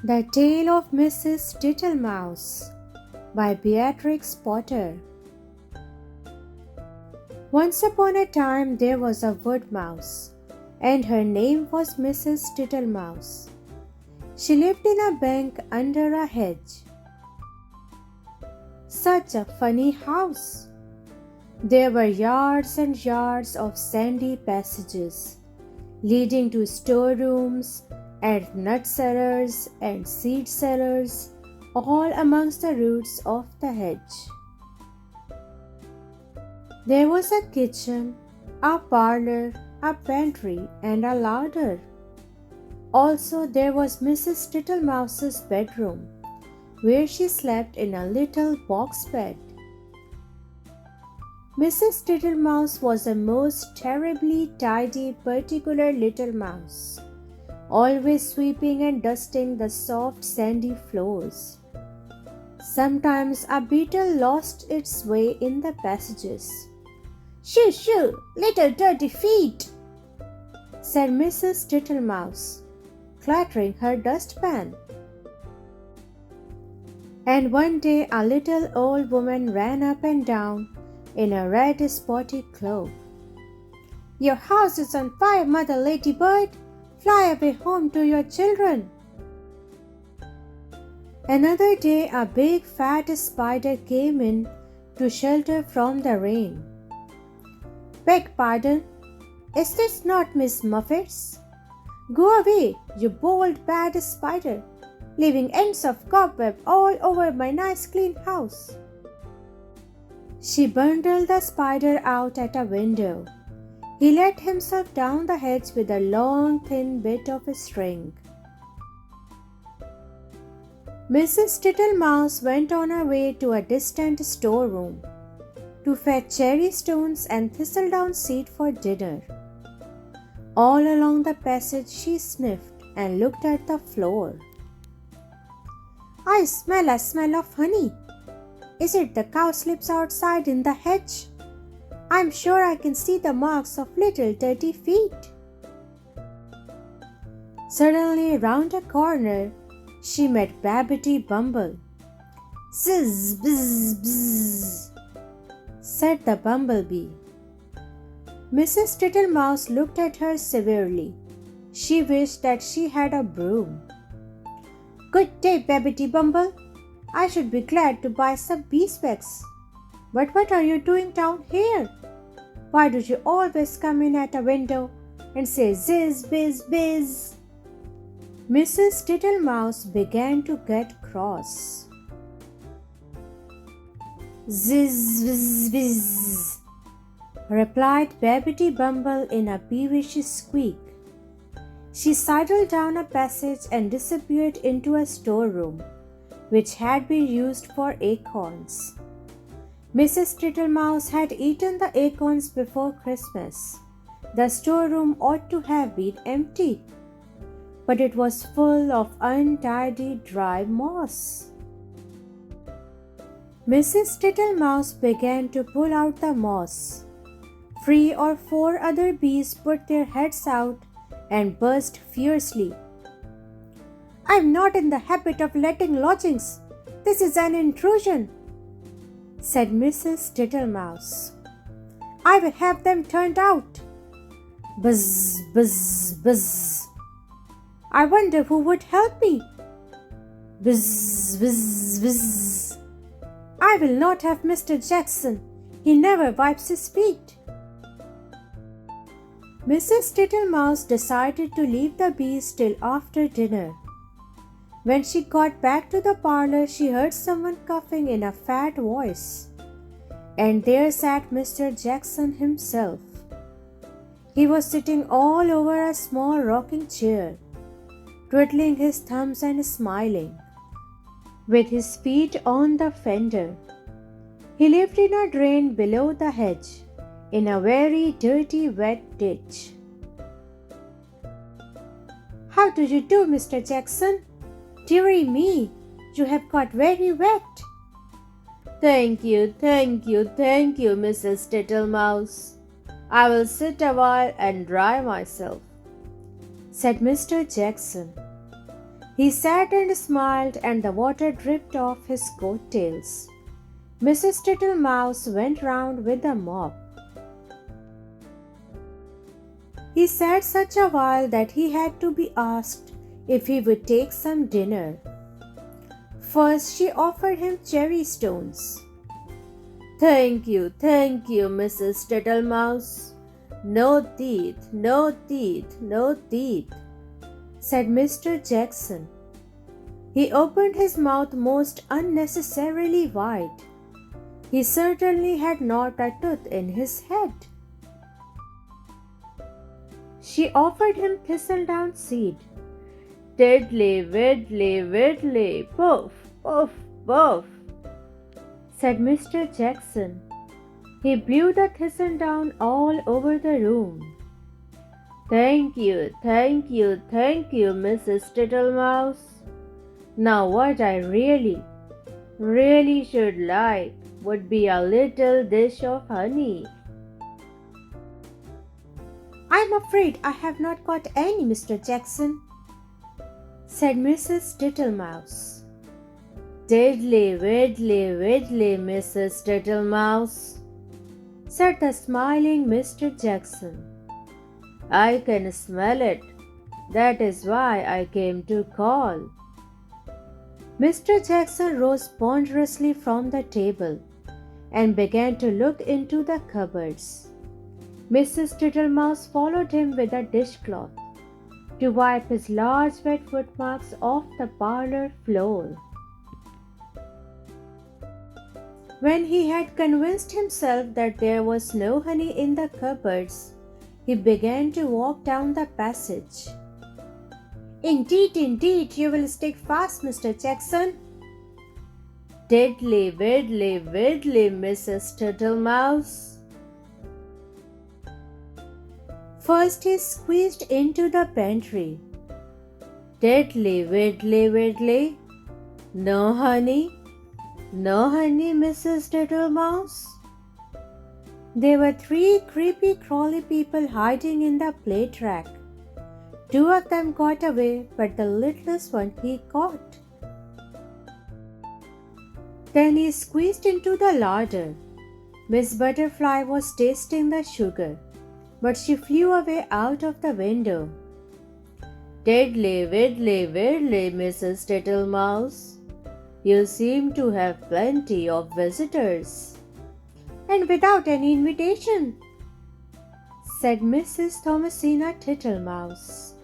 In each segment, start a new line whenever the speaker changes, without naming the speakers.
The Tale of Mrs. Tittlemouse by Beatrix Potter. Once upon a time there was a wood mouse, and her name was Mrs. Tittlemouse. She lived in a bank under a hedge. Such a funny house! There were yards and yards of sandy passages, leading to storerooms and nut cellars and seed cellars, all amongst the roots of the hedge. There was a kitchen, a parlor, a pantry, and a larder. Also, there was Mrs. Tittlemouse's bedroom, where she slept in a little box bed. Mrs. Tittlemouse was a most terribly tidy, particular little mouse, always sweeping and dusting the soft sandy floors. Sometimes a beetle lost its way in the passages. "Shoo, shoo, little dirty feet," said Mrs. Tittlemouse, clattering her dustpan. And one day a little old woman ran up and down in a red spotty cloak. "Your house is on fire, Mother Ladybird! Fly away home to your children." Another day a big fat spider came in to shelter from the rain. "Beg pardon, is this not Miss Muffet's? Go away, you bold bad spider, leaving ends of cobweb all over my nice clean house." She bundled the spider out at a window. He let himself down the hedge with a long thin bit of string. Mrs. Tittlemouse went on her way to a distant storeroom to fetch cherry stones and thistledown seed for dinner. All along the passage she sniffed and looked at the floor. "I smell a smell of honey. Is it the cowslips outside in the hedge? I'm sure I can see the marks of little dirty feet." Suddenly, round a corner, she met Babbity Bumble. "Zizz, bzz, bzz," said the bumblebee. Mrs. Tittlemouse looked at her severely. She wished that she had a broom. "Good day, Babbity Bumble. I should be glad to buy some beeswax. But what are you doing down here? Why do you always come in at a window and say zizz, bizz, bizz?" Mrs. Tittlemouse began to get cross. "Zizz, bizz, bizz," replied Babbity Bumble in a peevish squeak. She sidled down a passage and disappeared into a storeroom, which had been used for acorns. Mrs. Tittlemouse had eaten the acorns before Christmas. The storeroom ought to have been empty, but it was full of untidy dry moss. Mrs. Tittlemouse began to pull out the moss. 3 or 4 other bees put their heads out and buzzed fiercely. "I'm not in the habit of letting lodgings. This is an intrusion," said Mrs. Tittlemouse. "I will have them turned out." Buzz, buzz, buzz. "I wonder who would help me." Buzz, buzz, buzz. "I will not have Mr. Jackson. He never wipes his feet." Mrs. Tittlemouse decided to leave the bees till after dinner. When she got back to the parlor, she heard someone coughing in a fat voice. And there sat Mr. Jackson himself. He was sitting all over a small rocking chair, twiddling his thumbs and smiling, with his feet on the fender. He lived in a drain below the hedge, in a very dirty, wet ditch. "How do you do, Mr. Jackson? Dearie me, you have got very wet."
Thank you, Mrs. Tittlemouse. I will sit a while and dry myself,"
said Mr. Jackson. He sat and smiled, and the water dripped off his coat-tails. Mrs. Tittlemouse went round with the mop. He sat such a while that he had to be asked if he would take some dinner. First, she offered him cherry stones. Thank you, Mrs. Tittlemouse. No teeth, no teeth, no teeth," said Mr. Jackson. He opened his mouth most unnecessarily wide. He certainly had not a tooth in his head. She offered him thistledown seed. Tiddly, widdly, widdly, poof, poof, poof, said Mr. Jackson. He blew the thistledown all over the room. Thank you, Mrs. Tittlemouse. Now what I really should like would be a little dish of honey. I'm afraid I have not got any, Mr. Jackson, said Mrs. Tittlemouse. Diddly, widdly, widdly, Mrs. Tittlemouse, said the smiling Mr. Jackson. I can smell it. That is why I came to call. Mr. Jackson rose ponderously from the table and began to look into the cupboards. Mrs. Tittlemouse followed him with a dishcloth to wipe his large wet footmarks off the parlor floor. When he had convinced himself that there was no honey in the cupboards, he began to walk down the passage. Indeed, you will stick fast, Mr. Jackson. Diddly, widdly, widdly, Mrs. Tittlemouse. First he squeezed into the pantry. Diddly, widdly, widdly. No honey, Mrs. Tittlemouse. There were 3 creepy crawly people hiding in the plate rack. 2 of them got away, but the littlest one he caught. Then he squeezed into the larder. Miss Butterfly was tasting the sugar, but she flew away out of the window. Diddly, widdly, widdly, Mrs. Tittlemouse. You seem to have plenty of visitors. And without any invitation, said Mrs. Thomasina Tittlemouse.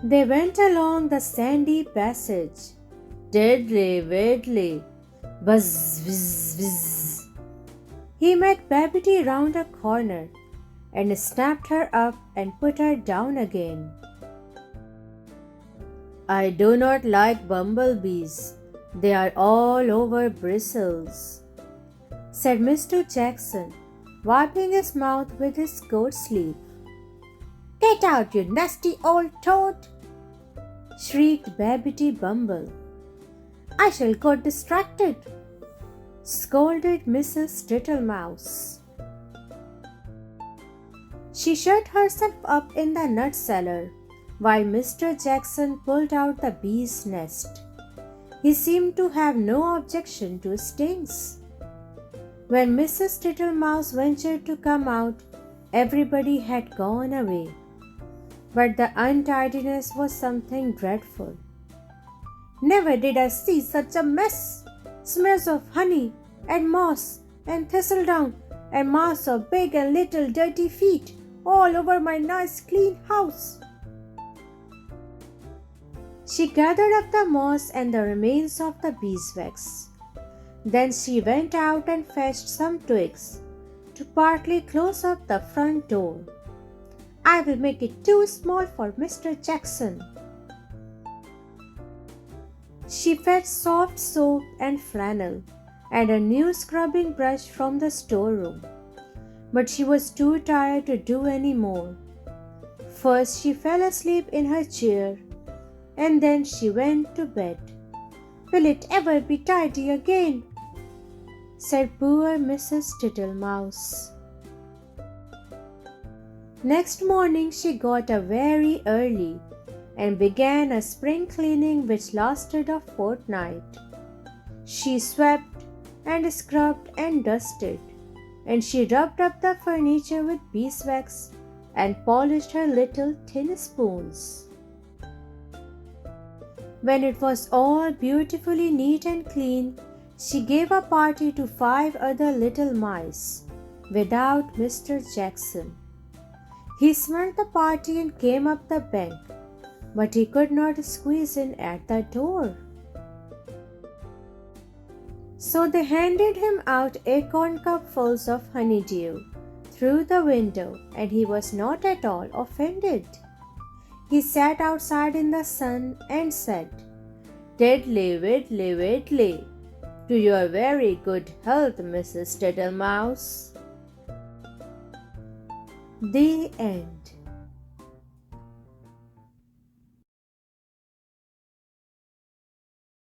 They went along the sandy passage. Diddly, widdly, buzz, whiz, whiz. He met Babbity round a corner and snapped her up and put her down again. I do not like bumblebees. They are all over bristles, said Mr. Jackson, wiping his mouth with his coat sleeve. Get out, you nasty old toad, shrieked Babbity Bumble. I shall go distracted, scolded Mrs. Tittlemouse. She shut herself up in the nut cellar while Mr. Jackson pulled out the bee's nest. He seemed to have no objection to stings. When Mrs. Tittlemouse ventured to come out, everybody had gone away. But the untidiness was something dreadful. Never did I see such a mess! Smears of honey and moss and thistledown and marks of big and little dirty feet all over my nice clean house. She gathered up the moss and the remains of the beeswax. Then she went out and fetched some twigs to partly close up the front door. I will make it too small for Mr. Jackson. She fetched soft soap and flannel and a new scrubbing brush from the storeroom, but she was too tired to do any more. First she fell asleep in her chair, and then she went to bed. Will it ever be tidy again? Said poor Mrs. Tittlemouse. Next morning she got up very early and began a spring cleaning which lasted a fortnight. She swept and scrubbed and dusted, and she rubbed up the furniture with beeswax and polished her little tin spoons. When it was all beautifully neat and clean, she gave a party to 5 other little mice without Mr. Jackson. He smelled the party and came up the bank, but he could not squeeze in at the door. So they handed him out acorn cupfuls of honeydew through the window, and he was not at all offended. He sat outside in the sun and said, "Tiddly, widdly, widdly, to your very good health, Mrs. Tittlemouse." The end.